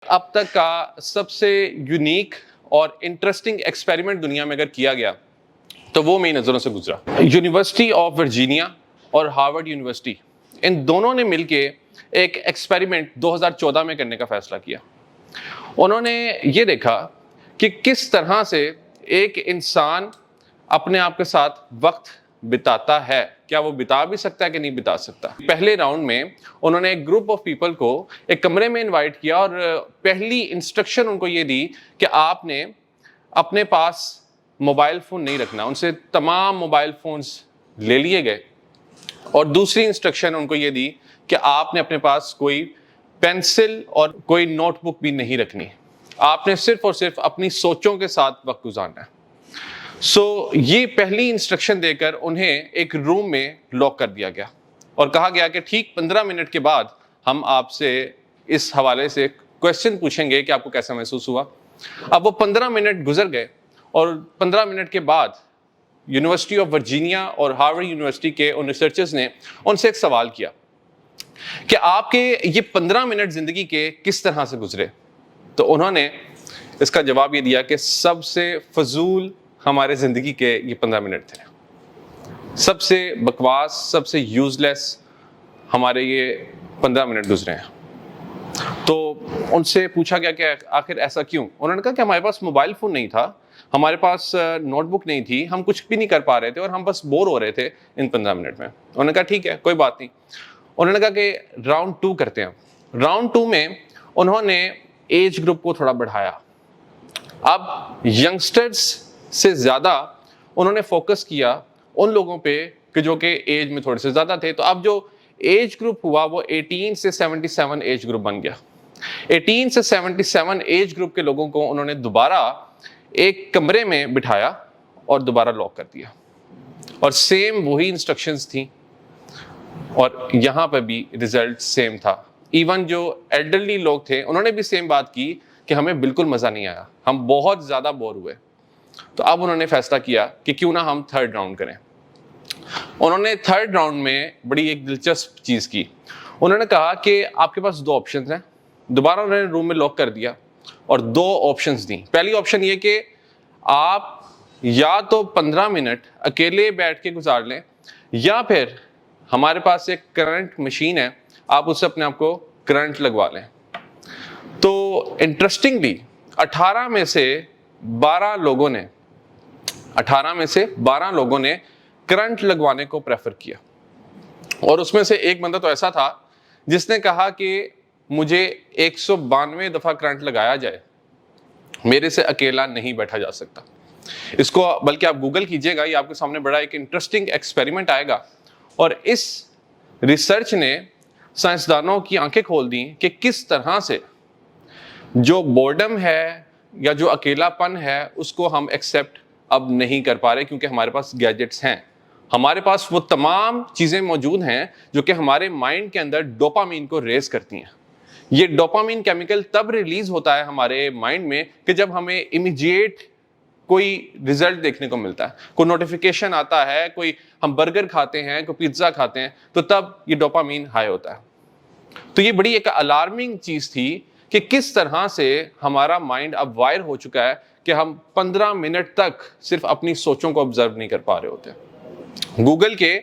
اب تک کا سب سے یونیک اور انٹرسٹنگ ایکسپیریمنٹ دنیا میں اگر کیا گیا تو وہ میری نظروں سے گزرا. یونیورسٹی آف ورجینیا اور ہارورڈ یونیورسٹی ان دونوں نے مل کے ایک ایکسپیریمنٹ 2014 میں کرنے کا فیصلہ کیا. انہوں نے یہ دیکھا کہ کس طرح سے ایک انسان اپنے آپ کے ساتھ وقت بتاتا ہے. کیا وہ بتا بھی سکتا ہے کہ نہیں بتا سکتا. پہلے راؤنڈ میں انہوں نے ایک گروپ آف پیپل کو ایک کمرے میں انوائٹ کیا اور پہلی انسٹرکشن ان کو یہ دی کہ آپ نے اپنے پاس موبائل فون نہیں رکھنا. ان سے تمام موبائل فونز لے لیے گئے اور دوسری انسٹرکشن ان کو یہ دی کہ آپ نے اپنے پاس کوئی پینسل اور کوئی نوٹ بک بھی نہیں رکھنی. آپ نے صرف اور صرف اپنی سوچوں کے ساتھ وقت گزارنا ہے. یہ پہلی انسٹرکشن دے کر انہیں ایک روم میں لاک کر دیا گیا اور کہا گیا کہ ٹھیک 15 منٹ کے بعد ہم آپ سے اس حوالے سے کویسچن پوچھیں گے کہ آپ کو کیسا محسوس ہوا. اب وہ 15 منٹ گزر گئے اور 15 منٹ کے بعد یونیورسٹی آف ورجینیا اور ہارورڈ یونیورسٹی کے ان ریسرچرز نے ان سے ایک سوال کیا کہ آپ کے یہ 15 منٹ زندگی کے کس طرح سے گزرے. تو انہوں نے اس کا جواب یہ دیا کہ سب سے فضول ہمارے زندگی کے یہ 15 منٹ تھے. سب سے بکواس، سب سے یوز لیس ہمارے یہ 15 منٹ گزرے ہیں. تو ان سے پوچھا گیا کہ آخر ایسا کیوں. انہوں نے کہا کہ ہمارے پاس موبائل فون نہیں تھا، ہمارے پاس نوٹ بک نہیں تھی، ہم کچھ بھی نہیں کر پا رہے تھے اور ہم بس بور ہو رہے تھے ان 15 منٹ میں. انہوں نے کہا ٹھیک ہے کوئی بات نہیں. انہوں نے کہا کہ راؤنڈ 2 کرتے ہیں. راؤنڈ 2 میں انہوں نے ایج گروپ کو تھوڑا بڑھایا. اب ینگسٹرز سے زیادہ انہوں نے فوکس کیا ان لوگوں پہ کہ جو کہ ایج میں تھوڑے سے زیادہ تھے. تو اب جو ایج گروپ ہوا وہ 18 سے 77 ایج گروپ بن گیا. 18 سے 77 ایج گروپ کے لوگوں کو انہوں نے دوبارہ ایک کمرے میں بٹھایا اور دوبارہ لاک کر دیا اور سیم وہی انسٹرکشنز تھیں اور یہاں پہ بھی ریزلٹ سیم تھا. ایون جو ایلڈرلی لوگ تھے انہوں نے بھی سیم بات کی کہ ہمیں بالکل مزہ نہیں آیا، ہم بہت زیادہ بور ہوئے. تو اب انہوں نے فیصلہ کیا کہ کیوں نہ ہم 3rd راؤنڈ کریں. انہوں نے 3rd راؤنڈ میں بڑی ایک دلچسپ چیز کی. انہوں نے کہا کہ آپ کے پاس 2 آپشنز ہیں. دوبارہ انہوں نے روم میں لاک کر دیا اور 2 آپشنز دیں. پہلی آپشن یہ کہ آپ یا تو 15 منٹ اکیلے بیٹھ کے گزار لیں یا پھر ہمارے پاس ایک کرنٹ مشین ہے، آپ اس سے اپنے آپ کو کرنٹ لگوا لیں. تو انٹرسٹنگلی 18 میں سے 12 لوگوں نے کرنٹ لگوانے کو پریفر کیا اور اس میں سے ایک بندہ تو ایسا تھا جس نے کہا کہ مجھے 192 دفعہ کرنٹ لگایا جائے، میرے سے اکیلا نہیں بیٹھا جا سکتا. اس کو بلکہ آپ گوگل کیجئے گا، یہ آپ کے سامنے بڑا ایک انٹرسٹنگ ایکسپیریمنٹ آئے گا. اور اس ریسرچ نے سائنسدانوں کی آنکھیں کھول دیں کہ کس طرح سے جو بورڈم ہے یا جو اکیلا پن ہے اس کو ہم ایکسیپٹ اب نہیں کر پا رہے کیونکہ ہمارے پاس گیجٹس ہیں. ہمارے پاس وہ تمام چیزیں موجود ہیں جو کہ ہمارے مائنڈ کے اندر ڈوپامین کو ریز کرتی ہیں. یہ ڈوپامین کیمیکل تب ریلیز ہوتا ہے ہمارے مائنڈ میں کہ جب ہمیں امیڈیٹ کوئی رزلٹ دیکھنے کو ملتا ہے، کوئی نوٹیفیکیشن آتا ہے، کوئی ہم برگر کھاتے ہیں، کوئی پیزا کھاتے ہیں، تو تب یہ ڈوپامین ہائی ہوتا ہے. تو یہ بڑی ایک الارمنگ چیز تھی کہ کس طرح سے ہمارا مائنڈ اب وائر ہو چکا ہے کہ ہم 15 منٹ تک صرف اپنی سوچوں کو آبزرو نہیں کر پا رہے ہوتے. گوگل کے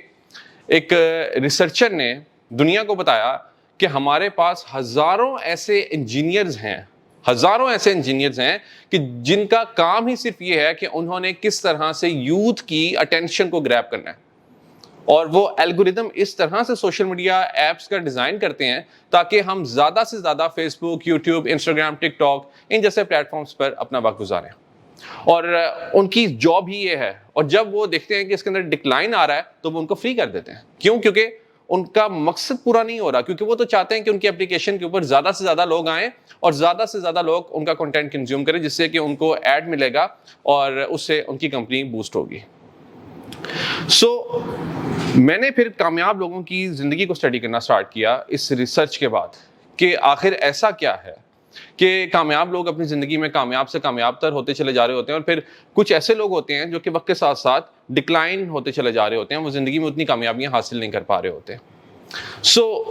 ایک ریسرچر نے دنیا کو بتایا کہ ہمارے پاس ہزاروں ایسے انجینئرز ہیں کہ جن کا کام ہی صرف یہ ہے کہ انہوں نے کس طرح سے یوتھ کی اٹینشن کو گریب کرنا ہے. اور وہ الگوریدم اس طرح سے سوشل میڈیا ایپس کا ڈیزائن کرتے ہیں تاکہ ہم زیادہ سے زیادہ Facebook, YouTube, Instagram, TikTok ان جیسے پلیٹ فارمز پر اپنا وقت گزاریں. اور ان کی جاب ہی یہ ہے. اور جب وہ دیکھتے ہیں کہ اس کے اندر ڈکلائن آ رہا ہے تو وہ ان کو فری کر دیتے ہیں. کیوں؟ کیونکہ ان کا مقصد پورا نہیں ہو رہا، کیونکہ وہ تو چاہتے ہیں کہ ان کی اپلیکیشن کے اوپر زیادہ سے زیادہ لوگ آئیں اور زیادہ سے زیادہ لوگ ان کا کنٹینٹ کنزیوم کریں، جس سے کہ ان کو ایڈ ملے گا اور اس سے ان کی کمپنی بوسٹ ہوگی. میں نے پھر کامیاب لوگوں کی زندگی کو اسٹڈی کرنا سٹارٹ کیا اس ریسرچ کے بعد کہ آخر ایسا کیا ہے کہ کامیاب لوگ اپنی زندگی میں کامیاب سے کامیاب تر ہوتے چلے جا رہے ہوتے ہیں اور پھر کچھ ایسے لوگ ہوتے ہیں جو کہ وقت کے ساتھ ساتھ ڈکلائن ہوتے چلے جا رہے ہوتے ہیں، وہ زندگی میں اتنی کامیابیاں حاصل نہیں کر پا رہے ہوتے.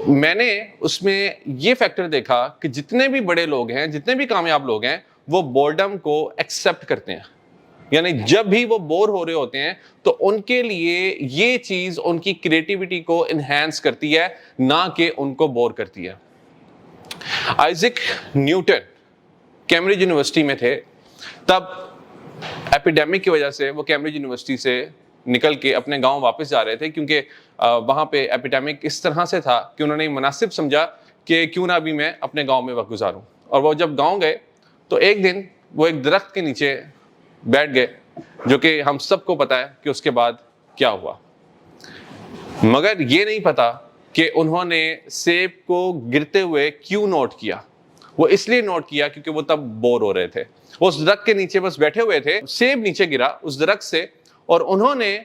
میں نے اس میں یہ فیکٹر دیکھا کہ جتنے بھی بڑے لوگ ہیں, جتنے بھی کامیاب لوگ ہیں, وہ بورڈم کو ایکسپٹ کرتے ہیں. یعنی جب بھی وہ بور ہو رہے ہوتے ہیں تو ان کے لیے یہ چیز ان کی کریٹیوٹی کو انہینس کرتی ہے, نہ کہ ان کو بور کرتی ہے. آئزک نیوٹن کیمبرج یونیورسٹی میں تھے, تب ایپیڈیمک کی وجہ سے وہ کیمبرج یونیورسٹی سے نکل کے اپنے گاؤں واپس جا رہے تھے, کیونکہ وہاں پہ ایپیڈیمک اس طرح سے تھا کہ انہوں نے مناسب سمجھا کہ کیوں نہ ابھی میں اپنے گاؤں میں وقت گزاروں. اور وہ جب گاؤں گئے تو ایک دن وہ ایک درخت کے نیچے بیٹھ گئے, جو کہ ہم سب کو پتا ہے کہ اس کے بعد کیا ہوا. مگر یہ نہیں پتا کہ انہوں نے سیب کو گرتے ہوئے کیوں نوٹ کیا. وہ اس لیے نوٹ کیا کیونکہ وہ تب بور ہو رہے تھے. وہ اس درخت کے نیچے بس بیٹھے ہوئے تھے, سیب نیچے گرا اس درخت سے, اور انہوں نے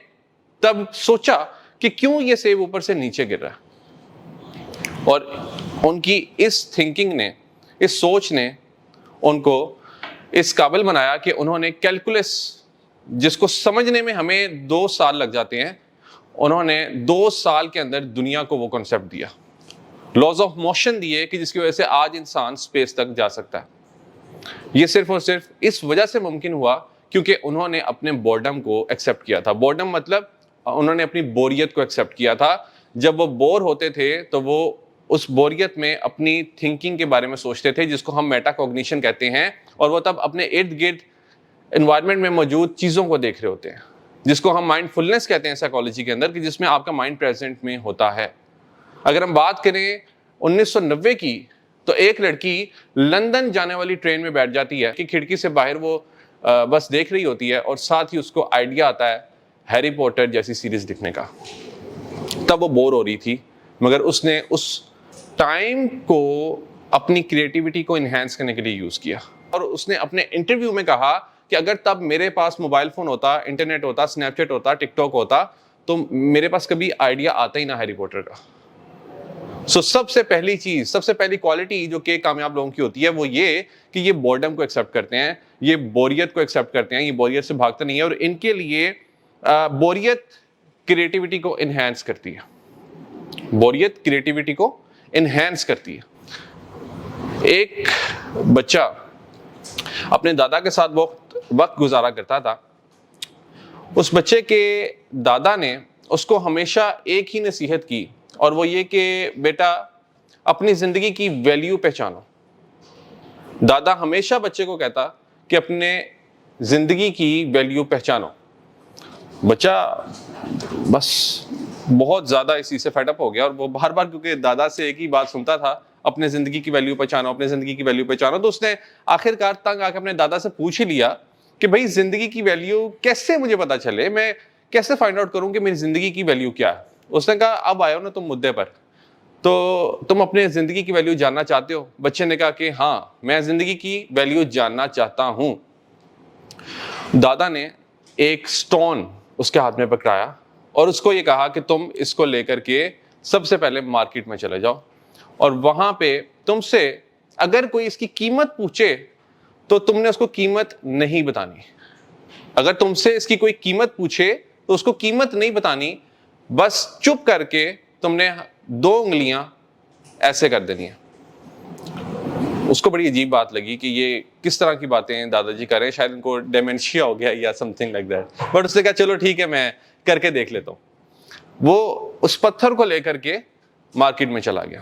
تب سوچا کہ کیوں یہ سیب اوپر سے نیچے گر رہا. اور ان کی اس تھنکنگ نے, اس سوچ نے ان کو اس قابل بنایا کہ انہوں نے کیلکولس, جس کو سمجھنے میں ہمیں 2 سال لگ جاتے ہیں, انہوں نے 2 سال کے اندر دنیا کو وہ کنسیپٹ دیا, لاز آف موشن دیے, کہ جس کی وجہ سے آج انسان اسپیس تک جا سکتا ہے. یہ صرف اور صرف اس وجہ سے ممکن ہوا کیونکہ انہوں نے اپنے بورڈم کو ایکسیپٹ کیا تھا. بورڈم مطلب انہوں نے اپنی بوریت کو ایکسیپٹ کیا تھا. جب وہ بور ہوتے تھے تو وہ اس بوریت میں اپنی تھنکنگ کے بارے میں سوچتے تھے, جس کو ہم میٹا کوگنیشن کہتے ہیں, اور وہ تب اپنے ارد گرد انوائرمنٹ میں موجود چیزوں کو دیکھ رہے ہوتے ہیں, جس کو ہم مائنڈ فلنس کہتے ہیں سائیکالوجی کے اندر, کہ جس میں آپ کا مائنڈ پریزنٹ میں ہوتا ہے. اگر ہم بات کریں 1990 کی, تو ایک لڑکی لندن جانے والی ٹرین میں بیٹھ جاتی ہے کہ کھڑکی سے باہر وہ بس دیکھ رہی ہوتی ہے, اور ساتھ ہی اس کو آئیڈیا آتا ہے ہیری پوٹر جیسی سیریز لکھنے کا. تب وہ بور ہو رہی تھی, مگر اس نے اس ٹائم کو اپنی کریٹیوٹی کو انہینس کرنے کے لیے یوز کیا. اور اس نے اپنے انٹرویو میں کہا کہ اگر تب میرے پاس موبائل فون ہوتا, انٹرنیٹ ہوتا, اسنیپ چیٹ ہوتا, ٹک ٹاک ہوتا, تو میرے پاس کبھی آئیڈیا آتا ہی نہ ہیری پوٹر کا. سب سے پہلی چیز, سب سے پہلی کوالٹی جو کہ کامیاب لوگوں کی ہوتی ہے, وہ یہ کہ یہ بورڈم کو ایکسیپٹ کرتے ہیں, یہ بوریت کو ایکسیپٹ کرتے ہیں, یہ بوریت سے بھاگتے نہیں ہیں, اور ان کے لیے بوریت کریٹیوٹی کو انہینس کرتی ہے. بوریت کریٹیوٹی کو انہینس کرتی ہے. ایک بچہ اپنے دادا کے ساتھ وقت گزارا کرتا تھا. اس بچے کے دادا نے اس کو ہمیشہ ایک ہی نصیحت کی, اور وہ یہ کہ بیٹا اپنی زندگی کی ویلیو پہچانو. دادا ہمیشہ بچے کو کہتا کہ اپنے زندگی کی ویلیو پہچانو. بچہ بس بہت زیادہ اسی سے فیڈ اپ ہو گیا, اور وہ بار بار کیونکہ دادا سے ایک ہی بات سنتا تھا, اپنے زندگی کی ویلیو پہچانو, اپنے زندگی کی ویلیو پہچانو. تو اس نے آخر کار تنگ آ کے اپنے دادا سے پوچھ ہی لیا کہ بھائی زندگی کی ویلیو کیسے مجھے پتا چلے, میں کیسے فائنڈ آؤٹ کروں کہ میری زندگی کی ویلیو کیا ہے. اس نے کہا اب آئے ہو نا تم مدعے پر, تو تم اپنے زندگی کی ویلیو جاننا چاہتے ہو. بچے نے کہا کہ ہاں میں زندگی کی ویلیو جاننا چاہتا ہوں. دادا نے ایک سٹون اس کے ہاتھ میں پکڑایا اور اس کو یہ کہا کہ تم اس کو لے کر کے سب سے پہلے مارکیٹ میں چلے جاؤ, اور وہاں پہ تم سے اگر کوئی اس کی قیمت پوچھے تو تم نے اس کو قیمت نہیں بتانی. اگر تم سے اس کی کوئی قیمت پوچھے تو اس کو قیمت نہیں بتانی, بس چپ کر کے تم نے 2 انگلیاں ایسے کر دینی ہیں. اس کو بڑی عجیب بات لگی کہ یہ کس طرح کی باتیں دادا جی کر رہے ہیں, شاید ان کو ڈیمنشیا ہو گیا یا something like that. But اس نے کہا چلو ٹھیک ہے میں کر کے دیکھ لیتا ہوں. وہ اس پتھر کو لے کر کے مارکیٹ میں چلا گیا.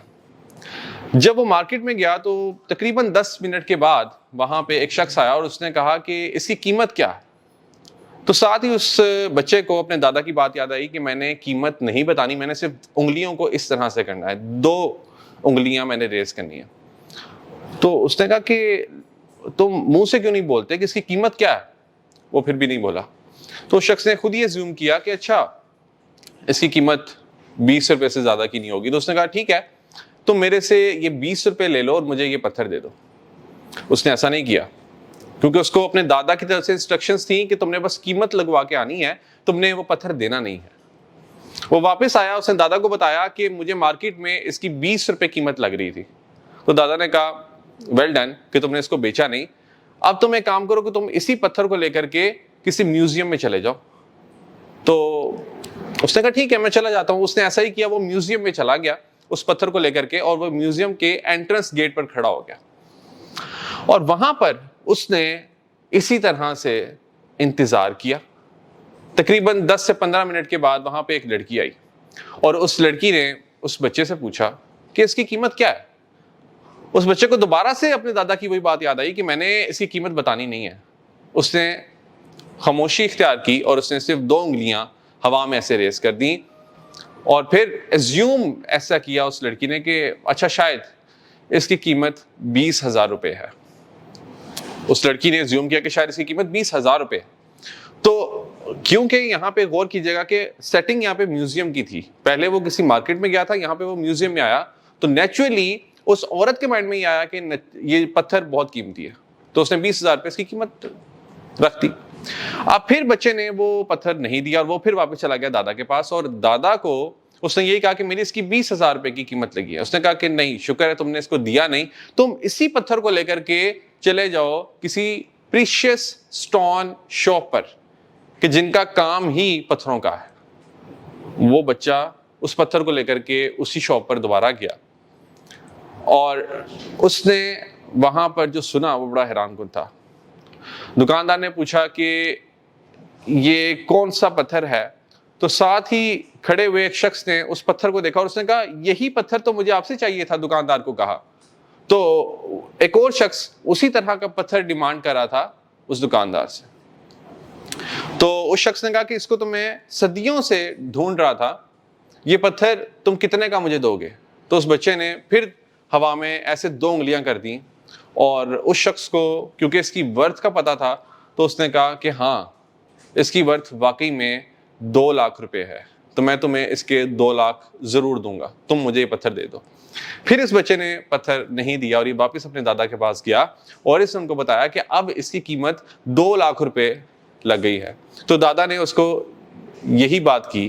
جب وہ مارکیٹ میں گیا تو تقریباً 10 منٹ کے بعد وہاں پہ ایک شخص آیا اور اس نے کہا کہ اس کی قیمت کیا ہے. تو ساتھ ہی اس بچے کو اپنے دادا کی بات یاد آئی کہ میں نے قیمت نہیں بتانی, میں نے صرف انگلیوں کو اس طرح سے کرنا ہے, 2 انگلیاں میں نے ریز کرنی ہے. تو اس نے کہا کہ تم منہ سے کیوں نہیں بولتے کہ اس کی قیمت کیا ہے. وہ پھر بھی نہیں بولا. تو اس شخص نے خود ہی زوم کیا کہ اچھا اس کی قیمت 20 روپے سے زیادہ کی نہیں ہوگی. تو اس نے کہا ٹھیک ہے تم میرے سے یہ 20 روپے لے لو اور مجھے یہ پتھر دے دو. اس نے ایسا نہیں کیا کیونکہ اس کو اپنے دادا کی طرف سے انسٹرکشنز تھیں کہ تم نے بس قیمت لگوا کے آنی ہے, تم نے وہ پتھر دینا نہیں ہے. وہ واپس آیا, اس نے دادا کو بتایا کہ مجھے مارکیٹ میں اس کی 20 روپے قیمت لگ رہی تھی. تو دادا نے کہا ویل ڈن کہ تم نے اس کو بیچا نہیں, اب تم ایک کام کرو کہ تم اسی پتھر کو لے کر کے کسی میوزیم میں چلے جاؤ. تو اس نے کہا ٹھیک ہے میں چلا جاتا ہوں. اس نے ایسا ہی کیا, وہ میوزیم میں چلا گیا اس پتھر کو لے کر کے, اور وہ میوزیم کے انٹرنس گیٹ پر کھڑا ہو گیا, اور وہاں پر اس نے اسی طرح سے انتظار کیا. تقریباً 10 سے 15 منٹ کے بعد وہاں پہ ایک لڑکی آئی, اور اس لڑکی نے اس بچے سے پوچھا کہ اس کی قیمت کیا ہے. اس بچے کو دوبارہ سے اپنے دادا کی وہی بات یاد آئی کہ میں نے اس کی قیمت بتانی نہیں ہے. اس نے خاموشی اختیار کی, اور اس نے صرف 2 انگلیاں ہوا میں ایسے ریز کر دیں, اور پھر ایزیوم ایسا کیا اس لڑکی نے کہ اچھا شاید اس کی قیمت 20,000 روپے ہے. اس لڑکی نے ایزیوم کیا کہ شاید اس کی قیمت 20,000 روپے. تو کیونکہ یہاں پہ غور کیجیے گا کہ سیٹنگ یہاں پہ میوزیم کی تھی, پہلے وہ کسی مارکیٹ میں گیا تھا, یہاں پہ وہ میوزیم میں آیا, تو نیچرلی اس عورت کے مائنڈ میں یہ آیا کہ یہ پتھر بہت قیمتی ہے, تو اس نے 20,000 روپے اس کی قیمت رکھ دی. اب پھر بچے نے وہ پتھر نہیں دیا, اور وہ پھر واپس چلا گیا دادا کے پاس, اور دادا کو اس نے یہی کہا کہ میری اس کی 20,000 روپے کی قیمت لگی ہے. اس نے کہا کہ نہیں, شکر ہے تم نے اس کو دیا نہیں, تم اسی پتھر کو لے کر کے چلے جاؤ کسی پریشیس سٹون شاپ پر کہ جن کا کام ہی پتھروں کا ہے. وہ بچہ اس پتھر کو لے کر کے اسی شاپ پر دوبارہ گیا, اور اس نے وہاں پر جو سنا وہ بڑا حیران کن تھا. دکاندار نے پوچھا کہ یہ کون سا پتھر ہے, تو ساتھ ہی کھڑے ہوئے ایک شخص نے اس پتھر کو دیکھا, اور اس نے کہا یہی پتھر تو مجھے آپ سے چاہیے تھا. دکاندار کو کہا, تو ایک اور شخص اسی طرح کا پتھر ڈیمانڈ کر رہا تھا اس دکاندار سے. تو اس شخص نے کہا کہ اس کو تو میں صدیوں سے ڈھونڈ رہا تھا, یہ پتھر تم کتنے کا مجھے دو گے. تو اس بچے نے پھر ہوا میں ایسے 2 انگلیاں کر دیں, اور اس شخص کو کیونکہ اس کی ورتھ کا پتا تھا, تو اس نے کہا کہ ہاں اس کی ورتھ واقعی میں 2 لاکھ روپے ہے, تو میں تمہیں اس کے 2 لاکھ ضرور دوں گا, تم مجھے یہ پتھر دے دو. پھر اس بچے نے پتھر نہیں دیا, اور یہ واپس اپنے دادا کے پاس گیا, اور اس نے ان کو بتایا کہ اب اس کی قیمت 2 لاکھ روپے لگ گئی ہے. تو دادا نے اس کو یہی بات کی,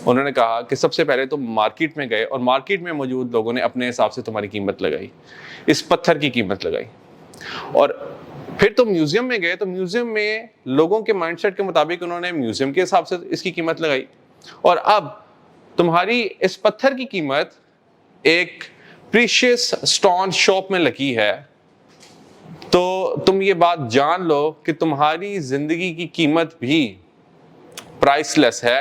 انہوں نے کہا کہ سب سے پہلے تم مارکیٹ میں گئے, اور مارکیٹ میں موجود لوگوں نے اپنے حساب سے تمہاری قیمت لگائی, اس پتھر کی قیمت لگائی, اور پھر تم میوزیم میں گئے, تو میوزیم میں لوگوں کے مائنڈ سیٹ کے مطابق انہوں نے میوزیم کے حساب سے اس کی قیمت لگائی, اور اب تمہاری اس پتھر کی قیمت ایک پریشیس سٹون شاپ میں لگی ہے, تو تم یہ بات جان لو کہ تمہاری زندگی کی قیمت بھی پرائس لیس ہے.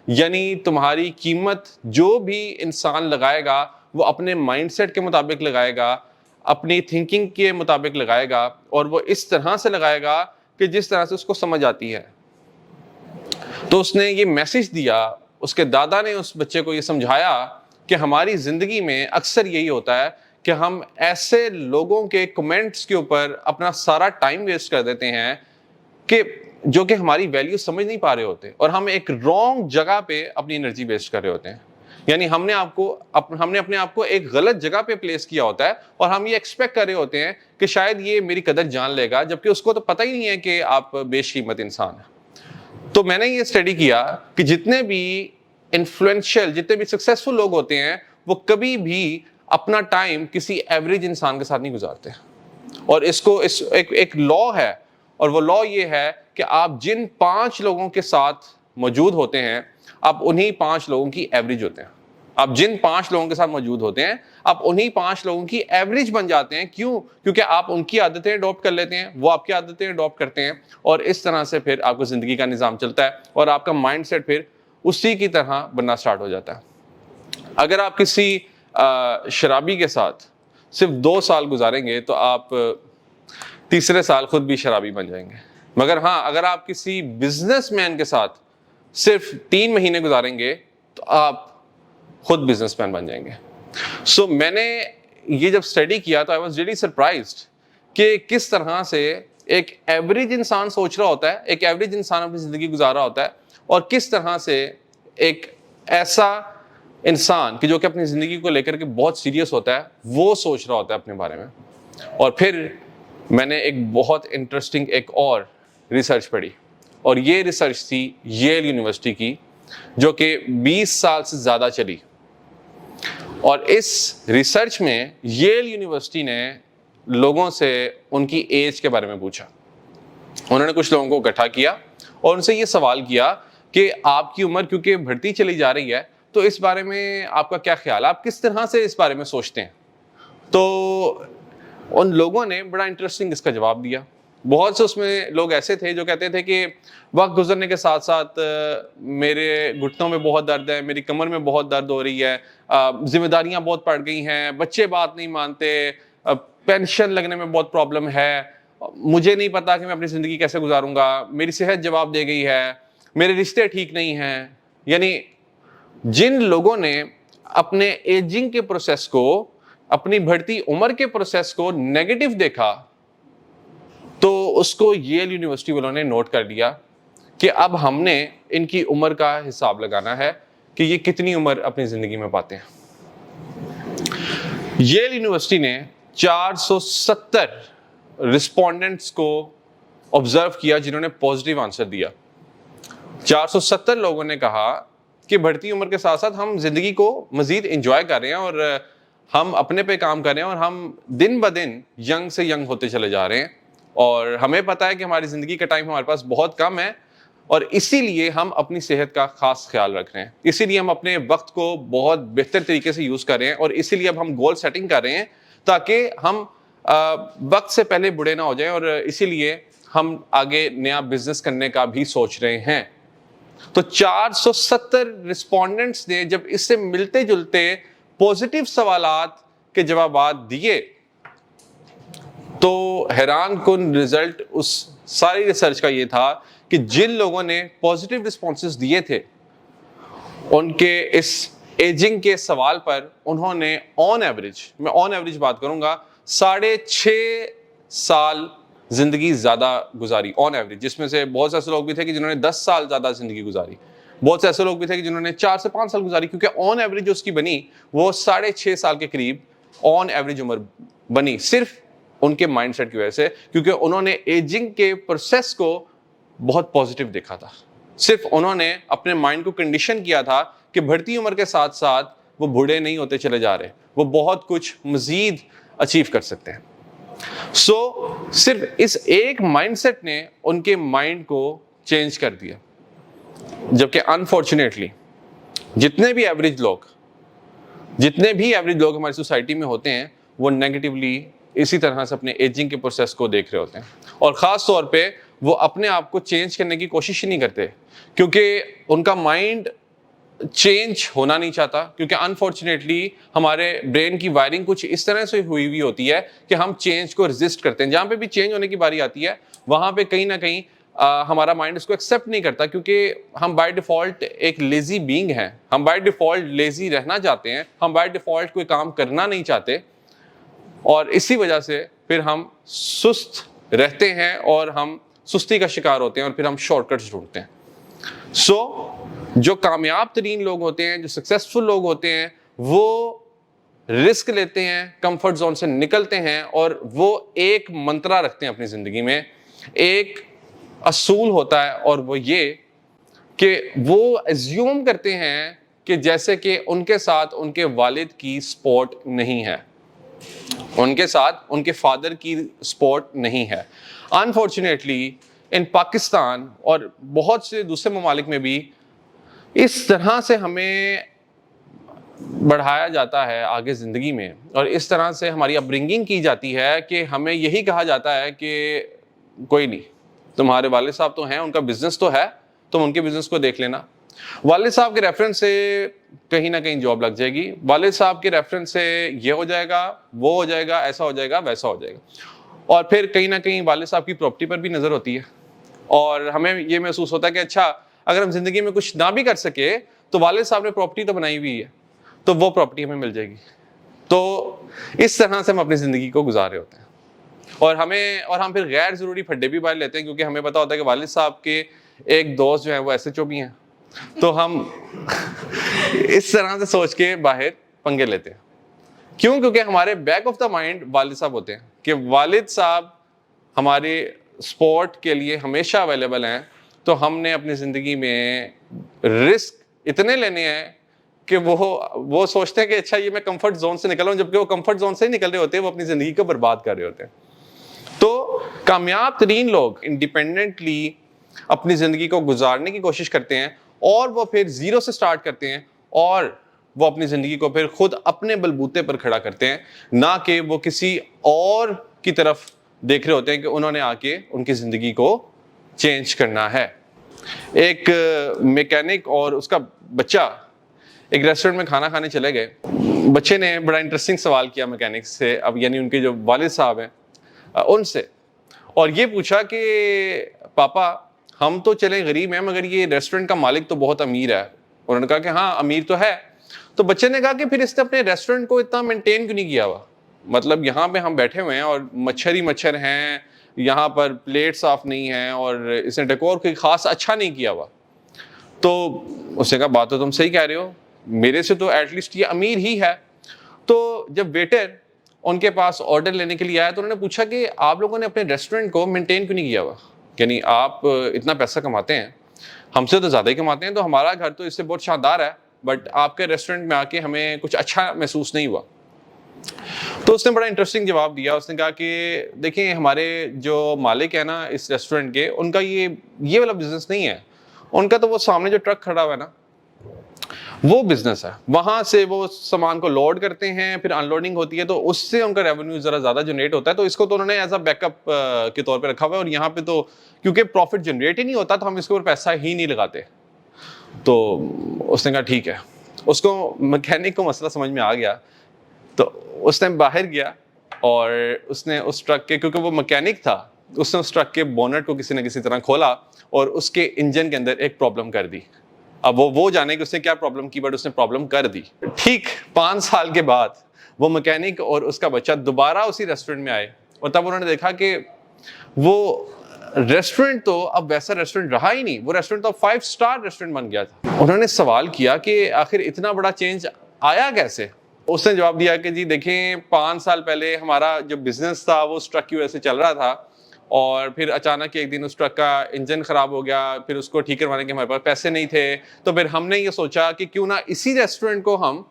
یعنی تمہاری قیمت جو بھی انسان لگائے گا وہ اپنے مائنڈ سیٹ کے مطابق لگائے گا, اپنی تھنکنگ کے مطابق لگائے گا, اور وہ اس طرح سے لگائے گا کہ جس طرح سے اس کو سمجھ آتی ہے. تو اس نے یہ میسج دیا, اس کے دادا نے اس بچے کو یہ سمجھایا کہ ہماری زندگی میں اکثر یہی ہوتا ہے کہ ہم ایسے لوگوں کے کمنٹس کے اوپر اپنا سارا ٹائم ویسٹ کر دیتے ہیں کہ جو کہ ہماری ویلیو سمجھ نہیں پا رہے ہوتے, اور ہم ایک رانگ جگہ پہ اپنی انرجی ویسٹ کر رہے ہوتے ہیں. یعنی ہم نے اپنے آپ کو ایک غلط جگہ پہ پلیس کیا ہوتا ہے, اور ہم یہ ایکسپیکٹ کر رہے ہوتے ہیں کہ شاید یہ میری قدر جان لے گا, جبکہ اس کو تو پتہ ہی نہیں ہے کہ آپ بیش قیمت انسان ہیں. تو میں نے یہ اسٹڈی کیا کہ جتنے بھی انفلوئنشل, جتنے بھی سکسیسفل لوگ ہوتے ہیں, وہ کبھی بھی اپنا ٹائم کسی ایوریج انسان کے ساتھ نہیں گزارتے. اور اس کو ایک لا ہے, اور وہ لا یہ ہے کہ آپ جن 5 لوگوں کے ساتھ موجود ہوتے ہیں, آپ انہی 5 لوگوں کی ایوریج ہوتے ہیں. آپ جن 5 لوگوں کے ساتھ موجود ہوتے ہیں, آپ انہی 5 لوگوں کی ایوریج بن جاتے ہیں. کیوں؟ کیونکہ آپ ان کی عادتیں اڈاپٹ کر لیتے ہیں, وہ آپ کی عادتیں اڈاپٹ کرتے ہیں, اور اس طرح سے پھر آپ کو زندگی کا نظام چلتا ہے, اور آپ کا مائنڈ سیٹ پھر اسی کی طرح بننا سٹارٹ ہو جاتا ہے. اگر آپ کسی شرابی کے ساتھ صرف 2 سال گزاریں گے تو آپ تیسرے سال خود بھی شرابی بن جائیں گے. مگر ہاں, اگر آپ کسی بزنس مین کے ساتھ صرف 3 مہینے گزاریں گے تو آپ خود بزنس مین بن جائیں گے. سو میں نے یہ جب اسٹڈی کیا تو آئی واز ریئلی سرپرائزڈ کہ کس طرح سے ایک ایوریج انسان سوچ رہا ہوتا ہے, ایک ایوریج انسان اپنی زندگی گزار رہا ہوتا ہے, اور کس طرح سے ایک ایسا انسان کہ جو کہ اپنی زندگی کو لے کر کے بہت سیریس ہوتا ہے, وہ سوچ رہا ہوتا ہے اپنے بارے میں. اور پھر میں نے ایک بہت انٹرسٹنگ ایک اور ریسرچ پڑھی, اور یہ ریسرچ تھی ییل یونیورسٹی کی, جو کہ 20 سال سے زیادہ چلی. اور اس ریسرچ میں ییل یونیورسٹی نے لوگوں سے ان کی ایج کے بارے میں پوچھا. انہوں نے کچھ لوگوں کو اکٹھا کیا اور ان سے یہ سوال کیا کہ آپ کی عمر کیونکہ بڑھتی چلی جا رہی ہے تو اس بارے میں آپ کا کیا خیال ہے, آپ کس طرح سے اس بارے میں سوچتے ہیں. تو ان لوگوں نے بڑا انٹرسٹنگ اس کا جواب دیا. بہت سے اس میں لوگ ایسے تھے جو کہتے تھے کہ وقت گزرنے کے ساتھ ساتھ میرے گھٹنوں میں بہت درد ہے, میری کمر میں بہت درد ہو رہی ہے, ذمہ داریاں بہت بڑھ گئی ہیں, بچے بات نہیں مانتے, پینشن لگنے میں بہت پرابلم ہے, مجھے نہیں پتا کہ میں اپنی زندگی کیسے گزاروں گا, میری صحت جواب دے گئی ہے, میرے رشتے ٹھیک نہیں ہیں. یعنی جن لوگوں نے اپنے ایجنگ کے پروسیس کو, اپنی بڑھتی عمر کے پروسیس کو نیگیٹو دیکھا, تو اس کو ییل یونیورسٹی والوں نے نوٹ کر لیا کہ اب ہم نے ان کی عمر کا حساب لگانا ہے کہ یہ کتنی عمر اپنی زندگی میں پاتے ہیں. ییل یونیورسٹی نے 470 رسپونڈنٹس کو آبزرو کیا جنہوں نے پازیٹیو آنسر دیا. 470 لوگوں نے کہا کہ بڑھتی عمر کے ساتھ ساتھ ہم زندگی کو مزید انجوائے کر رہے ہیں اور ہم اپنے پہ کام کر رہے ہیں اور ہم دن بدن ینگ سے ینگ ہوتے چلے جا رہے ہیں, اور ہمیں پتہ ہے کہ ہماری زندگی کا ٹائم ہمارے پاس بہت کم ہے, اور اسی لیے ہم اپنی صحت کا خاص خیال رکھ رہے ہیں, اسی لیے ہم اپنے وقت کو بہت بہتر طریقے سے یوز کر رہے ہیں, اور اسی لیے اب ہم گول سیٹنگ کر رہے ہیں تاکہ ہم وقت سے پہلے بوڑھے نہ ہو جائیں, اور اسی لیے ہم آگے نیا بزنس کرنے کا بھی سوچ رہے ہیں. تو 470 رسپونڈنٹس نے جب اس سے ملتے جلتے پوزیٹیو سوالات کے جوابات دیے تو حیران کن رزلٹ اس ساری ریسرچ کا یہ تھا کہ جن لوگوں نے پوزیٹیو رسپانسز دیے تھے ان کے اس ایجنگ کے سوال پر, انہوں نے آن ایوریج, میں آن ایوریج بات کروں گا, 6.5 سال زندگی زیادہ گزاری آن ایوریج, جس میں سے بہت سے ایسے لوگ بھی تھے کہ جنہوں نے 10 سال زیادہ زندگی گزاری, بہت سے ایسے لوگ بھی تھے کہ جنہوں نے 4 سے 5 سال گزاری, کیونکہ آن ایوریج جو اس کی بنی وہ 6.5 سال کے قریب آن ایوریج عمر بنی, صرف ان کے مائنڈ سیٹ کی وجہ سے, کیونکہ انہوں نے ایجنگ کے پروسیس کو بہت پازیٹیو دیکھا تھا. صرف انہوں نے اپنے مائنڈ کو کنڈیشن کیا تھا کہ بڑھتی عمر کے ساتھ ساتھ وہ بوڑھے نہیں ہوتے چلے جا رہے, وہ بہت کچھ مزید اچیو کر سکتے ہیں. صرف اس ایک مائنڈ سیٹ نے ان کے مائنڈ کو چینج کر دیا. جبکہ انفارچونیٹلی جتنے بھی ایوریج لوگ ہماری سوسائٹی میں ہوتے ہیں وہ نیگیٹیولی اسی طرح سے اپنے ایجنگ کے پروسیس کو دیکھ رہے ہوتے ہیں, اور خاص طور پہ وہ اپنے آپ کو چینج کرنے کی کوشش ہی نہیں کرتے, کیونکہ ان کا مائنڈ چینج ہونا نہیں چاہتا, کیونکہ انفارچونیٹلی ہمارے برین کی وائرنگ کچھ اس طرح سے ہوئی ہوتی ہے کہ ہم چینج کو ریزسٹ کرتے ہیں. جہاں پہ بھی چینج ہونے کی باری آتی ہے وہاں پہ کہیں نہ کہیں ہمارا مائنڈ اس کو ایکسیپٹ نہیں کرتا, کیونکہ ہم بائی ڈیفالٹ ایک لیزی بینگ ہیں, ہم بائی ڈیفالٹ لیزی رہنا چاہتے ہیں, ہم بائی ڈیفالٹ کوئی کام کرنا نہیں چاہتے, اور اسی وجہ سے پھر ہم سست رہتے ہیں اور ہم سستی کا شکار ہوتے ہیں, اور پھر ہم شارٹ کٹس ڈھونڈتے ہیں. جو کامیاب ترین لوگ ہوتے ہیں, جو سکسیسفل لوگ ہوتے ہیں, وہ رسک لیتے ہیں, کمفرٹ زون سے نکلتے ہیں, اور وہ ایک منترا رکھتے ہیں اپنی زندگی میں, ایک اصول ہوتا ہے, اور وہ یہ کہ وہ ایزیوم کرتے ہیں کہ جیسے کہ ان کے ساتھ ان کے والد کی سپورٹ نہیں ہے, ان کے ساتھ ان کے فادر کی سپورٹ نہیں ہے. انفارچونیٹلی ان پاکستان اور بہت سے دوسرے ممالک میں بھی اس طرح سے ہمیں بڑھایا جاتا ہے آگے زندگی میں, اور اس طرح سے ہماری اپبرنگنگ کی جاتی ہے کہ ہمیں یہی کہا جاتا ہے کہ کوئی نہیں, تمہارے والد صاحب تو ہیں, ان کا بزنس تو ہے, تم ان کے بزنس کو دیکھ لینا, والد صاحب کے ریفرنس سے کہیں نہ کہیں جاب لگ جائے گی, والد صاحب کے ریفرنس سے یہ ہو جائے گا, وہ ہو جائے گا, ایسا ہو جائے گا, ویسا ہو جائے گا, اور پھر کہیں نہ کہیں والد صاحب کی پراپرٹی پر بھی نظر ہوتی ہے, اور ہمیں یہ محسوس ہوتا ہے کہ اچھا اگر ہم زندگی میں کچھ نہ بھی کر سکے تو والد صاحب نے پراپرٹی تو بنائی ہوئی ہے, تو وہ پراپرٹی ہمیں مل جائے گی. تو اس طرح سے ہم اپنی زندگی کو گزار رہے ہوتے ہیں, اور ہم پھر غیر ضروری پھڈے بھی باہر لیتے ہیں, کیونکہ ہمیں پتا ہوتا ہے کہ والد صاحب کے ایک دوست جو ہیں وہ ایس ایچ او بھی ہیں, تو ہم اس طرح سے سوچ کے باہر پنگے لیتے ہیں. کیوں؟ کیونکہ ہمارے بیک آف دا مائنڈ والد صاحب ہوتے ہیں, کہ والد صاحب ہمارے سپورٹ کے لیے ہمیشہ اویلیبل ہیں, تو ہم نے اپنی زندگی میں رسک اتنے لینے ہیں کہ وہ سوچتے ہیں کہ اچھا یہ میں کمفرٹ زون سے نکل رہا ہوں, جبکہ وہ کمفرٹ زون سے ہی نکل رہے ہوتے ہیں, وہ اپنی زندگی کو برباد کر رہے ہوتے ہیں. تو کامیاب ترین لوگ انڈیپینڈنٹلی اپنی زندگی کو گزارنے کی کوشش کرتے ہیں اور وہ پھر زیرو سے سٹارٹ کرتے ہیں اور وہ اپنی زندگی کو پھر خود اپنے بلبوتے پر کھڑا کرتے ہیں, نہ کہ وہ کسی اور کی طرف دیکھ رہے ہوتے ہیں کہ انہوں نے آ کے ان کی زندگی کو چینج کرنا ہے. ایک میکینک اور اس کا بچہ ایک ریسٹورنٹ میں کھانا کھانے چلے گئے. بچے نے بڑا انٹرسٹنگ سوال کیا میکینک سے, اب یعنی ان کے جو والد صاحب ہیں ان سے, اور یہ پوچھا کہ پاپا ہم تو چلے غریب ہیں مگر یہ ریسٹورنٹ کا مالک تو بہت امیر ہے. انہوں نے کہا کہ ہاں امیر تو ہے. تو بچے نے کہا کہ پھر اس نے اپنے ریسٹورنٹ کو اتنا مینٹین کیوں نہیں کیا ہوا؟ مطلب یہاں پہ ہم بیٹھے ہوئے ہیں اور مچھر ہی مچھر ہیں, یہاں پر پلیٹ صاف نہیں ہیں اور اس نے ڈیکور کوئی خاص اچھا نہیں کیا ہوا. تو اس نے کہا بات تو تم صحیح کہہ رہے ہو, میرے سے تو ایٹ لیسٹ یہ امیر ہی ہے. تو جب ویٹر ان کے پاس آرڈر لینے کے لیے آیا تو انہوں نے پوچھا کہ آپ لوگوں نے اپنے ریسٹورنٹ کو مینٹین کیوں نہیں کیا ہوا؟ یعنی آپ اتنا پیسہ کماتے ہیں, ہم سے تو زیادہ ہی کماتے ہیں, تو ہمارا گھر تو اس سے بہت شاندار ہے, بٹ آپ کے ریسٹورنٹ میں آ کے ہمیں کچھ اچھا محسوس نہیں ہوا. تو اس نے بڑا انٹرسٹنگ جواب دیا. اس نے کہا کہ دیکھیں ہمارے جو مالک ہے نا اس ریسٹورنٹ کے, ان کا یہ والا بزنس نہیں ہے. ان کا تو وہ سامنے جو ٹرک کھڑا ہوا ہے نا وہ بزنس ہے, وہاں سے وہ سامان کو لوڈ کرتے ہیں, پھر ان لوڈنگ ہوتی ہے, تو اس سے ان کا ریونیو ذرا زیادہ جنریٹ ہوتا ہے. تو اس کو تو انہوں نے ایز اے بیک اپ کے طور پہ رکھا ہوا ہے, اور یہاں پہ تو کیونکہ پروفٹ جنریٹ ہی نہیں ہوتا تو ہم اس کے اوپر پیسہ ہی نہیں لگاتے. تو اس نے کہا ٹھیک ہے. اس کو میکینک کو مسئلہ سمجھ میں آ گیا, تو اس نے باہر گیا اور اس نے اس ٹرک کے, کیونکہ وہ میکینک تھا, اس نے اس ٹرک کے بونٹ کو کسی نہ کسی طرح کھولا اور اس کے انجن کے اندر ایک پرابلم کر دی. اب وہ جانے کہ اس نے کیا پرابلم کی, بٹ اس نے پرابلم کر دی. ٹھیک 5 سال کے بعد وہ میکینک اور اس کا بچہ دوبارہ اسی ریسٹورنٹ میں آئے, اور تب انہوں نے دیکھا کہ وہ ریسٹورنٹ تو اب ویسا ریسٹورنٹ رہا ہی نہیں, وہ ریسٹورنٹ تو 5 اسٹار ریسٹورنٹ بن گیا تھا. انہوں نے سوال کیا کہ آخر اتنا بڑا چینج آیا کیسے؟ اس نے جواب دیا کہ جی دیکھیں 5 سال پہلے ہمارا جو بزنس تھا وہ اس ٹرک کی وجہ سے چل رہا تھا, اور پھر اچانک ایک دن اس ٹرک کا انجن خراب ہو گیا, پھر اس کو ٹھیک کروانے کے ہمارے پاس پیسے نہیں تھے, تو پھر ہم نے یہ سوچا کہ کیوں نہ اسی ریسٹورنٹ کو ہم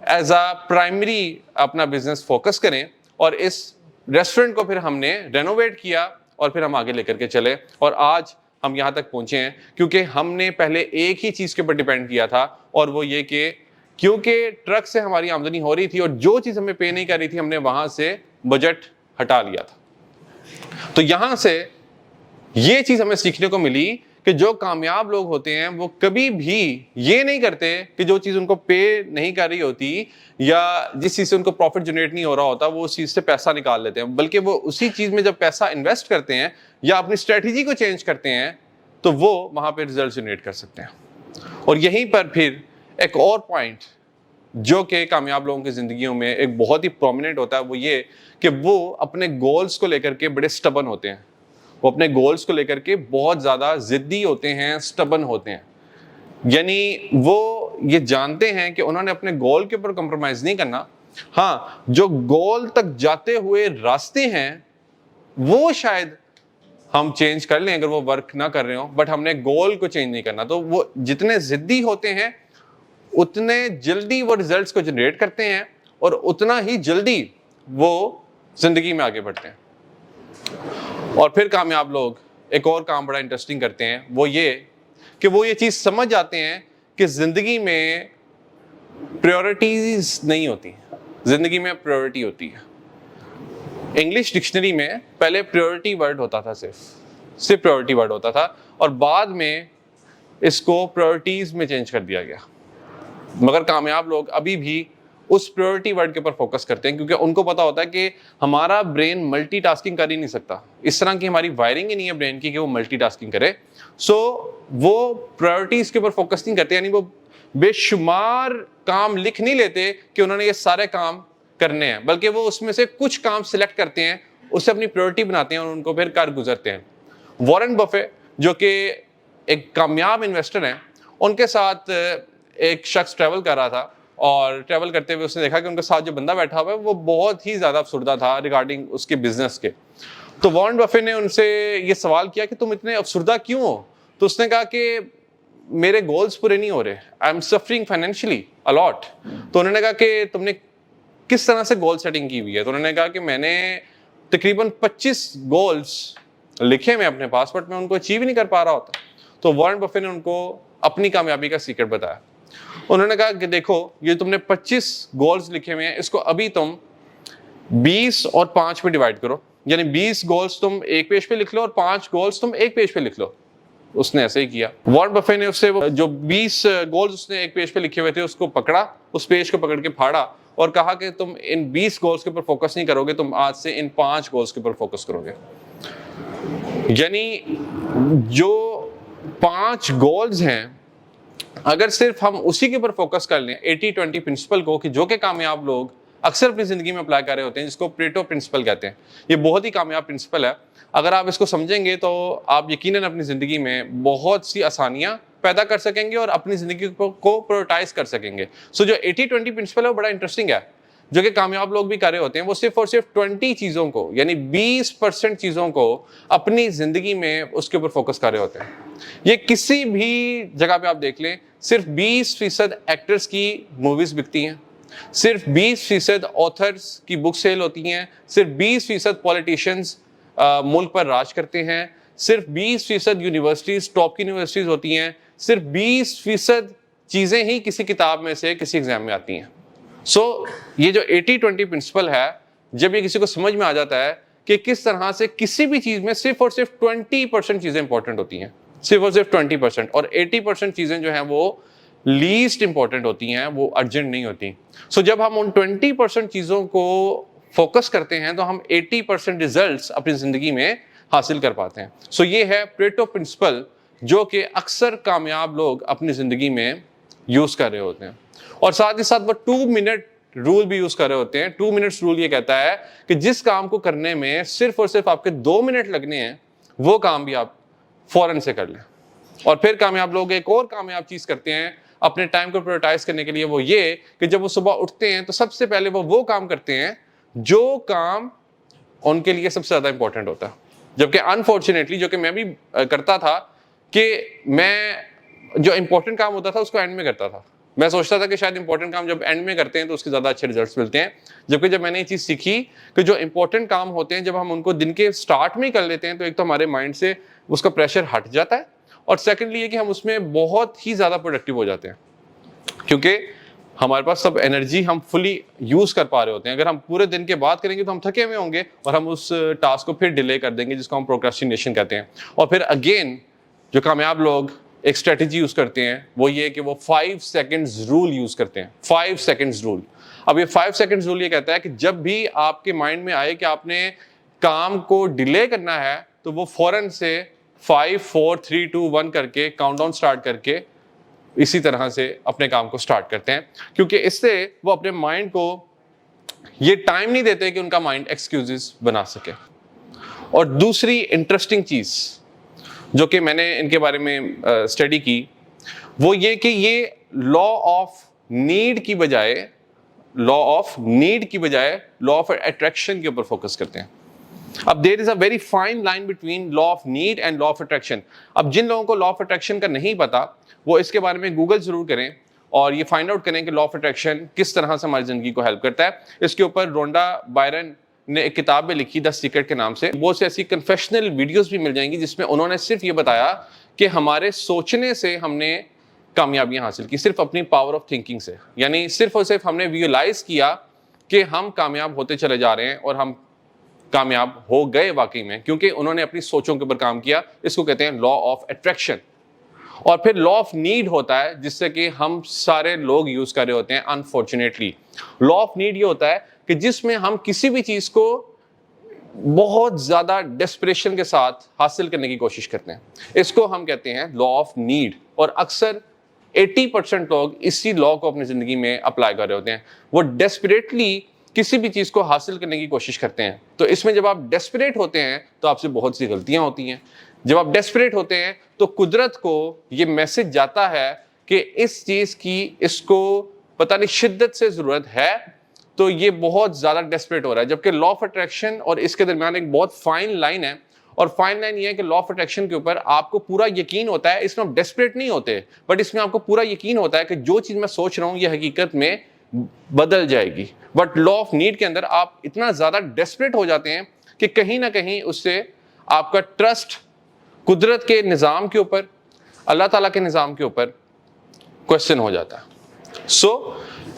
ایز اے پرائمری اپنا بزنس فوکس کریں, اور اس ریسٹورنٹ کو پھر ہم نے رینوویٹ کیا اور پھر ہم آگے لے کر کے چلے, اور آج ہم یہاں تک پہنچے ہیں کیونکہ ہم نے پہلے ایک ہی چیز کے اوپر ڈیپینڈ کیا تھا, اور وہ یہ کہ کیونکہ ٹرک سے ہماری آمدنی ہو رہی تھی اور جو چیز ہمیں پے نہیں کر رہی تھی ہم نے وہاں سے بجٹ ہٹا لیا تھا. تو یہاں سے یہ چیز ہمیں سیکھنے کو ملی کہ جو کامیاب لوگ ہوتے ہیں وہ کبھی بھی یہ نہیں کرتے کہ جو چیز ان کو پے نہیں کر رہی ہوتی یا جس چیز سے ان کو پروفٹ جنریٹ نہیں ہو رہا ہوتا وہ اس چیز سے پیسہ نکال لیتے ہیں, بلکہ وہ اسی چیز میں جب پیسہ انویسٹ کرتے ہیں یا اپنی اسٹریٹجی کو چینج کرتے ہیں تو وہ وہاں پہ ریزلٹ جنریٹ کر سکتے ہیں. اور یہیں پر پھر ایک اور پوائنٹ جو کہ کامیاب لوگوں کی زندگیوں میں ایک بہت ہی پرومیننٹ ہوتا ہے, وہ یہ کہ وہ اپنے گولز کو لے کر کے بڑے سٹبن ہوتے ہیں. وہ اپنے گولز کو لے کر کے بہت زیادہ ضدی ہوتے ہیں, سٹبن ہوتے ہیں. یعنی وہ یہ جانتے ہیں کہ انہوں نے اپنے گول کے اوپر کمپرومائز نہیں کرنا. ہاں جو گول تک جاتے ہوئے راستے ہیں وہ شاید ہم چینج کر لیں اگر وہ ورک نہ کر رہے ہوں, بٹ ہم نے گول کو چینج نہیں کرنا. تو وہ جتنے ضدی ہوتے ہیں اتنے جلدی وہ ریزلٹس کو جنریٹ کرتے ہیں اور اتنا ہی جلدی وہ زندگی میں آگے بڑھتے ہیں. اور پھر کامیاب لوگ ایک اور کام بڑا انٹرسٹنگ کرتے ہیں, وہ یہ کہ وہ یہ چیز سمجھ جاتے ہیں کہ زندگی میں پریورٹیز نہیں ہوتی, زندگی میں پریورٹی ہوتی ہے. انگلش ڈکشنری میں پہلے پریورٹی ورڈ ہوتا تھا, صرف پریورٹی ورڈ ہوتا تھا, اور بعد میں اس کو پریورٹیز میں چینج کر دیا گیا. مگر کامیاب لوگ ابھی بھی اس پریورٹی ورڈ کے اوپر فوکس کرتے ہیں کیونکہ ان کو پتا ہوتا ہے کہ ہمارا برین ملٹی ٹاسکنگ کر ہی نہیں سکتا, اس طرح کی ہماری وائرنگ ہی نہیں ہے برین کی کہ وہ ملٹی ٹاسکنگ کرے. سو وہ پرائرٹیز کے اوپر فوکس نہیں کرتے, یعنی وہ بے شمار کام لکھ نہیں لیتے کہ انہوں نے یہ سارے کام کرنے ہیں, بلکہ وہ اس میں سے کچھ کام سلیکٹ کرتے ہیں, اسے اپنی پریورٹی بناتے ہیں اور ان کو پھر کر گزرتے ہیں. وارن بفے جو کہ ایک کامیاب انویسٹر ہیں, ان کے ساتھ ایک شخص ٹریول کر رہا تھا, اور ٹریول کرتے ہوئے اس نے دیکھا کہ ان کے ساتھ جو بندہ بیٹھا ہوا ہے وہ بہت ہی زیادہ افسردہ تھا ریگارڈنگ اس کے بزنس کے. تو وارن بفے نے ان سے یہ سوال کیا کہ تم اتنے افسردہ کیوں ہو؟ تو اس نے کہا کہ میرے گولز پورے نہیں ہو رہے, I am suffering financially allot. تو انہوں نے کہا کہ تم نے کس طرح سے گول سیٹنگ کی ہوئی ہے؟ تو انہوں نے کہا کہ میں نے تقریباً 25 گولز لکھے ہوئے اپنے پاس, بٹ میں ان کو اچیو ہی نہیں کر پا رہا ہوتا. تو وارن بفیٹ نے ان کو اپنی کامیابی کا سیکرٹ بتایا. انہوں نے کہا کہ دیکھو یہ تم نے 25 گولز لکھے ہوئے ہیں, اس کو ابھی تم 20 اور 5 میں ڈیوائڈ کرو, یعنی 20 گولز تم ایک پیج پہ لکھ لو اور 5 گولز تم ایک پیج پہ لکھ لو. اس نے ایسے ہی کیا. وارن بفیٹ نے اس سے جو 20 گولز اس نے ایک پیج پہ لکھے ہوئے تھے اس کو پکڑا, اس پیج کو پکڑ کے پھاڑا اور کہا کہ تم ان 20 گولز کے اوپر فوکس نہیں کرو گے, تم آج سے ان 5 گولز کے اوپر فوکس کرو گے. یعنی جو 5 گولز ہیں اگر صرف ہم اسی کے اوپر فوکس کر لیں 80-20 پرنسپل کو, کہ جو کہ کامیاب لوگ اکثر اپنی زندگی میں اپلائی کر رہے ہوتے ہیں, جس کو پریٹو پرنسپل کہتے ہیں. یہ بہت ہی کامیاب پرنسپل ہے. اگر آپ اس کو سمجھیں گے تو آپ یقیناً اپنی زندگی میں بہت سی آسانیاں پیدا کر سکیں گے اور اپنی زندگی کو پرائورٹائز کر سکیں گے. سو جو 80-20 پرنسپل ہے وہ بڑا انٹرسٹنگ ہے, جو کہ کامیاب لوگ بھی کر رہے ہوتے ہیں. وہ صرف اور صرف 20 چیزوں کو, یعنی 20% چیزوں کو اپنی زندگی میں اس کے اوپر فوکس کر رہے ہوتے ہیں. یہ کسی بھی جگہ پہ آپ دیکھ لیں, صرف 20% ایکٹرز کی موویز بکتی ہیں, صرف 20% آتھرز کی بک سیل ہوتی ہیں, صرف 20% پولیٹیشنز ملک پر راج کرتے ہیں, صرف 20% یونیورسٹیز ٹاپ کی یونیورسٹیز ہوتی ہیں, صرف 20% چیزیں ہی کسی کتاب میں سے کسی ایگزام میں آتی ہیں. سو یہ جو 80-20 پرنسپل ہے, جب یہ کسی کو سمجھ میں آ جاتا ہے کہ کس طرح سے کسی بھی چیز میں صرف اور صرف 20% چیزیں امپورٹنٹ ہوتی ہیں, صرف اور صرف 20%, اور 80% چیزیں جو ہیں وہ لیسٹ امپورٹنٹ ہوتی ہیں, وہ ارجنٹ نہیں ہوتی. سو جب ہم ان 20% چیزوں کو فوکس کرتے ہیں تو ہم 80% ریزلٹس اپنی زندگی میں حاصل کر پاتے ہیں. سو یہ ہے پریٹو پرنسپل, جو کہ اکثر کامیاب لوگ اپنی زندگی میں یوز کر رہے ہوتے ہیں. اور ساتھ ہی ساتھ وہ 2 منٹ رول بھی یوز کر رہے ہوتے ہیں. 2 منٹس رول یہ کہتا ہے کہ جس کام کو کرنے میں صرف اور صرف آپ کے 2 منٹ لگنے ہیں, وہ کام بھی آپ فوراً سے کر لیں. اور پھر کامیاب لوگ ایک اور کامیاب چیز کرتے ہیں اپنے ٹائم کو پرائورٹائز کرنے کے لیے, وہ یہ کہ جب وہ صبح اٹھتے ہیں تو سب سے پہلے وہ کام کرتے ہیں جو کام ان کے لیے سب سے زیادہ امپورٹنٹ ہوتا ہے. جبکہ انفارچونیٹلی, جو کہ میں بھی کرتا تھا, کہ میں جو امپورٹنٹ کام ہوتا تھا اس کو اینڈ میں کرتا تھا. میں سوچتا تھا کہ شاید امپورٹنٹ کام جب اینڈ میں کرتے ہیں تو اس کے زیادہ اچھے ریزلٹس ملتے ہیں. جبکہ جب میں نے یہ چیز سیکھی کہ جو امپورٹنٹ کام ہوتے ہیں جب ہم ان کو دن کے سٹارٹ میں ہی کر لیتے ہیں تو ایک تو ہمارے مائنڈ سے اس کا پریشر ہٹ جاتا ہے, اور سیکنڈلی یہ کہ ہم اس میں بہت ہی زیادہ پروڈکٹیو ہو جاتے ہیں, کیونکہ ہمارے پاس سب انرجی ہم فلی یوز کر پا رہے ہوتے ہیں. اگر ہم پورے دن کے بعد کریں گے تو ہم تھکے ہوئے ہوں گے اور ہم اس ٹاسک کو پھر ڈیلے کر دیں گے, جس کو ہم پروکراسٹینیشن کہتے ہیں. اور پھر اگین جو کامیاب لوگ ایک اسٹریٹجی یوز کرتے ہیں وہ یہ کہ وہ 5 سیکنڈز رول یوز کرتے ہیں. 5 سیکنڈز رول. اب یہ 5 سیکنڈز رول یہ کہتا ہے کہ جب بھی آپ کے مائنڈ میں آئے کہ آپ نے کام کو ڈیلے کرنا ہے تو وہ فوراً سے 5 4 3 2 1 کر کے کاؤنٹ ڈاؤن سٹارٹ کر کے اسی طرح سے اپنے کام کو سٹارٹ کرتے ہیں, کیونکہ اس سے وہ اپنے مائنڈ کو یہ ٹائم نہیں دیتے کہ ان کا مائنڈ ایکسکیوزز بنا سکے. اور دوسری انٹرسٹنگ چیز جو کہ میں نے ان کے بارے میں اسٹڈی کی وہ یہ کہ یہ لا آف نیڈ کی بجائے لا آف اٹریکشن کے اوپر فوکس کرتے ہیں. اب there is a very fine line between law of need and law of attraction. اب جن لوگوں کو لا آف اٹریکشن کا نہیں پتا وہ اس کے بارے میں گوگل ضرور کریں اور یہ فائنڈ آؤٹ کریں کہ لا آف اٹریکشن کس طرح سے ہماری زندگی کو ہیلپ کرتا ہے. اس کے اوپر رونڈا بائرن نے ایک کتاب میں لکھی, دا سیکرٹ کے نام سے. بہت سی ایسی کنفیشنل ویڈیوز بھی مل جائیں گی جس میں انہوں نے صرف یہ بتایا کہ ہمارے سوچنے سے ہم نے کامیابیاں حاصل کی, صرف اپنی پاور آف تھنکنگ سے. یعنی صرف اور صرف ہم نے ویژوائز کیا کہ ہم کامیاب ہوتے چلے جا رہے ہیں اور ہم کامیاب ہو گئے واقعی میں, کیونکہ انہوں نے اپنی سوچوں کے اوپر کام کیا. اس کو کہتے ہیں لا آف اٹریکشن. اور پھر لا آف نیڈ ہوتا ہے جس سے کہ ہم سارے لوگ یوز کر رہے ہوتے ہیں انفارچونیٹلی. لا آف نیڈ یہ ہوتا ہے کہ جس میں ہم کسی بھی چیز کو بہت زیادہ ڈیسپریشن کے ساتھ حاصل کرنے کی کوشش کرتے ہیں. اس کو ہم کہتے ہیں لا آف نیڈ. اور اکثر 80% لوگ اسی لا کو اپنی زندگی میں اپلائی کر رہے ہوتے ہیں. وہ ڈیسپریٹلی کسی بھی چیز کو حاصل کرنے کی کوشش کرتے ہیں. تو اس میں جب آپ ڈیسپریٹ ہوتے ہیں تو آپ سے بہت سی غلطیاں ہوتی ہیں. جب آپ ڈیسپریٹ ہوتے ہیں تو قدرت کو یہ میسج جاتا ہے کہ اس چیز کی اس کو پتہ نہیں شدت سے ضرورت ہے, تو یہ بہت زیادہ ڈیسپریٹ ہو رہا ہے. جبکہ لا آف اٹریکشن اور اس کے درمیان ایک بہت فائن لائن ہے, اور فائن لائن یہ ہے کہ لا آف اٹریکشن کے اوپر آپ کو پورا یقین ہوتا ہے. اس میں آپ ڈیسپریٹ نہیں ہوتے, بٹ اس میں آپ کو پورا یقین ہوتا ہے کہ جو چیز میں سوچ رہا ہوں یہ حقیقت میں بدل جائے گی. بٹ لا آف نیڈ کے اندر آپ اتنا زیادہ ڈیسپریٹ ہو جاتے ہیں کہ کہیں نہ کہیں اس سے آپ کا ٹرسٹ قدرت کے نظام کے اوپر, اللہ تعالیٰ کے نظام کے اوپر کوشچن ہو جاتا ہے. سو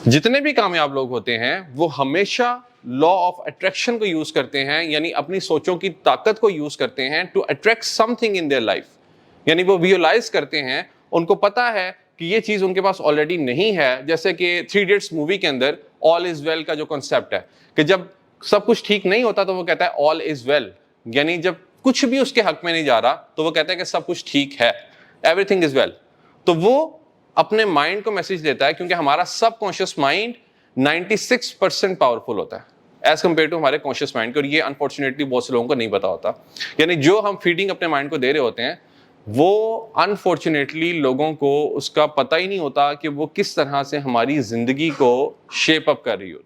جتنے بھی کامیاب لوگ ہوتے ہیں وہ ہمیشہ لا آف اٹریکشن کو یوز کرتے ہیں, یعنی اپنی سوچوں کی طاقت کو یوز کرتے ہیں to attract something in their life. یعنی وہ ویژولائز کرتے ہیں, ان کو پتا ہے کہ یہ چیز ان کے پاس آلریڈی نہیں ہے. جیسے کہ 3 Idiots مووی کے اندر آل از ویل کا جو کنسیپٹ ہے کہ جب سب کچھ ٹھیک نہیں ہوتا تو وہ کہتا ہے آل از ویل, یعنی جب کچھ بھی اس کے حق میں نہیں جا رہا تو وہ کہتا ہے کہ سب کچھ ٹھیک ہے, ایوری تھنگ از ویل. تو وہ اپنے مائنڈ کو میسج دیتا ہے, کیونکہ ہمارا سب کانشیس مائنڈ 96% پاورفل ہوتا ہے ایز کمپیئر ٹو ہمارے کانشیس مائنڈ کے, اور یہ انفارچونیٹلی بہت سے لوگوں کو نہیں پتا ہوتا. یعنی جو ہم فیڈنگ اپنے مائنڈ کو دے رہے ہوتے ہیں وہ انفارچونیٹلی لوگوں کو اس کا پتہ ہی نہیں ہوتا کہ وہ کس طرح سے ہماری زندگی کو شیپ اپ کر رہی ہوتی.